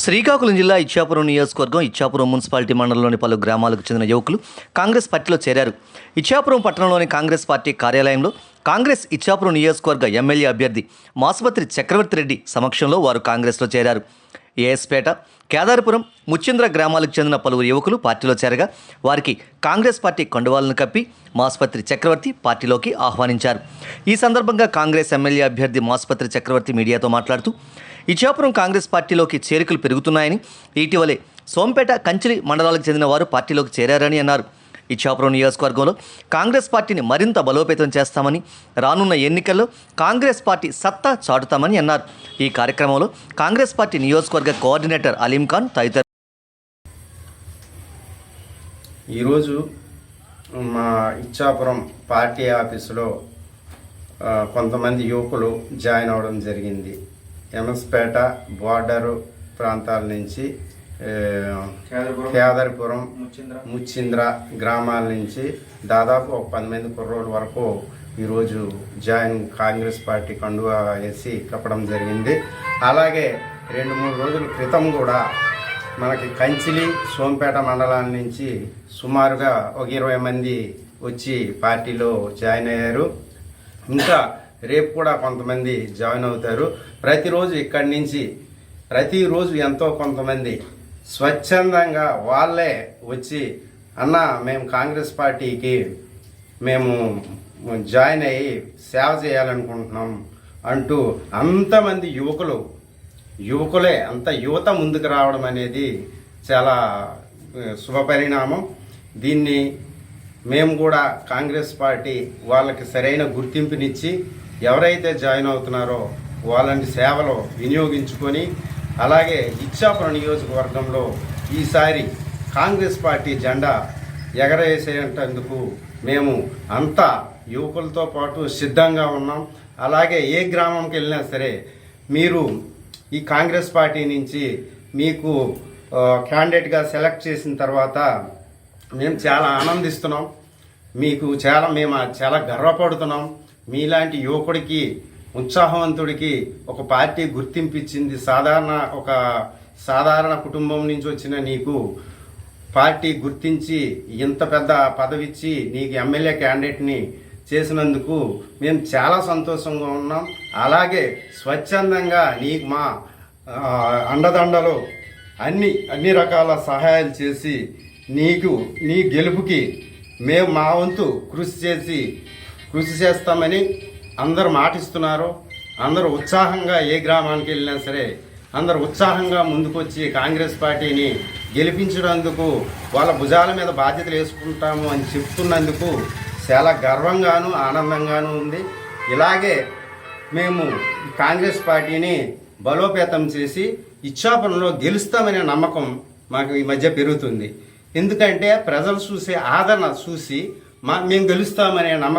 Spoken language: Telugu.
శ్రీకాకుళం జిల్లా ఇచ్చాపురం నియోజకవర్గం ఇచ్చాపురం మున్సిపాలిటీ మండలంలోని పలు గ్రామాలకు చెందిన యువకులు కాంగ్రెస్ పార్టీలో చేరారు. ఇచ్చాపురం పట్టణంలోని కాంగ్రెస్ పార్టీ కార్యాలయంలో కాంగ్రెస్ ఇచ్చాపురం నియోజకవర్గ ఎమ్మెల్యే అభ్యర్థి మాసుపత్రి చక్రవర్తి రెడ్డి సమక్షంలో వారు కాంగ్రెస్లో చేరారు. ఏఎస్పేట, కేదారపురం, ముచ్చింద్ర గ్రామాలకు చెందిన పలువురు యువకులు పార్టీలో చేరగా వారికి కాంగ్రెస్ పార్టీ కండువాలను కప్పి మాసుపత్రి చక్రవర్తి పార్టీలోకి ఆహ్వానించారు. ఈ సందర్భంగా కాంగ్రెస్ ఎమ్మెల్యే అభ్యర్థి మాసుపత్రి చక్రవర్తి మీడియాతో మాట్లాడుతూ ఇచ్చాపురం కాంగ్రెస్ పార్టీలోకి చేరికలు పెరుగుతున్నాయని, ఇటీవలే సోంపేట, కంచిలి మండలాలకు చెందిన వారు పార్టీలోకి చేరారని అన్నారు. ఇచ్చాపురం నియోజకవర్గంలో కాంగ్రెస్ పార్టీని మరింత బలోపేతం చేస్తామని, రానున్న ఎన్నికల్లో కాంగ్రెస్ పార్టీ సత్తా చాటుతామని అన్నారు. ఈ కార్యక్రమంలో కాంగ్రెస్ పార్టీ నియోజకవర్గ కోఆర్డినేటర్ అలీం ఖాన్ తదితరులు. ఈరోజు మా ఇచ్చాపురం పార్టీ ఆఫీసులో కొంతమంది యువకులు జాయిన్ అవ్వడం జరిగింది. ఎంఎస్పేట బోర్డరు ప్రాంతాల నుంచి, కేదారపురం, ముచ్చింద్ర గ్రామాల నుంచి దాదాపు ఒక 10 మంది కుర్రోళ్ళ వరకు ఈరోజు కాంగ్రెస్ పార్టీ కండువా వేసి కప్పడం జరిగింది. అలాగే 2-3 రోజుల క్రితం కూడా మనకి కంచిలి, సోంపేట మండలాల నుంచి సుమారుగా ఒక 20 మంది వచ్చి పార్టీలో జాయిన్ అయ్యారు. ఇంకా రేపు కూడా కొంతమంది జాయిన్ అవుతారు. ప్రతిరోజు ఇక్కడి నుంచి ప్రతిరోజు ఎంతో కొంతమంది స్వచ్ఛందంగా వాళ్ళే వచ్చి, అన్న మేము కాంగ్రెస్ పార్టీకి మేము జాయిన్ అయ్యి సేవ చేయాలనుకుంటున్నాం అంటూ అంతమంది యువకులే అంత యువత ముందుకు రావడం అనేది చాలా శుభపరిణామం. దీన్ని మేము కూడా కాంగ్రెస్ పార్టీ వాళ్ళకి సరైన గుర్తింపునిచ్చి ఎవరైతే జాయిన్ అవుతున్నారో వాళ్ళని సేవలో వినియోగించుకొని, అలాగే ఇచ్చాపురం నియోజకవర్గంలో ఈసారి కాంగ్రెస్ పార్టీ జెండా ఎగరేసేందుకు మేము అంతా యువకులతో పాటు సిద్ధంగా ఉన్నాం. అలాగే ఏ గ్రామంకి వెళ్ళినా సరే మీరు ఈ కాంగ్రెస్ పార్టీ నుంచి మీకు క్యాండిడేట్గా సెలెక్ట్ చేసిన తర్వాత మేము చాలా ఆనందిస్తున్నాం. మేము చాలా గర్వపడుతున్నాం. మీలాంటి యువకుడికి, ఉత్సాహవంతుడికి ఒక పార్టీ గుర్తింపిచ్చింది. సాధారణ కుటుంబం నుంచి వచ్చిన నీకు పార్టీ గుర్తించి ఇంత పెద్ద పదవిచ్చి నీకు ఎమ్మెల్యే క్యాండిడేట్ని చేసినందుకు మేము చాలా సంతోషంగా ఉన్నాం. అలాగే స్వచ్ఛందంగా నీకు మా అండదండలు అన్ని రకాల సహాయాలు చేసి నీ గెలుపుకి మేము మా వంతు కృషి చేస్తామని అందరూ మాటిస్తున్నారు. అందరూ ఉత్సాహంగా ఏ గ్రామానికి వెళ్ళినా సరే అందరూ ఉత్సాహంగా ముందుకొచ్చి కాంగ్రెస్ పార్టీని గెలిపించినందుకు వాళ్ళ భుజాల మీద బాధ్యతలు వేసుకుంటాము అని చెప్తున్నందుకు చాలా గర్వంగాను ఆనందంగాను ఉంది. ఇలాగే మేము కాంగ్రెస్ పార్టీని బలోపేతం చేసి ఇచ్చాపురంలో గెలుస్తామనే నమ్మకం మాకు ఈ మధ్య పెరుగుతుంది. ఎందుకంటే ప్రజలు చూసే ఆదరణ చూసి మేము గెలుస్తామనే నమ్మకం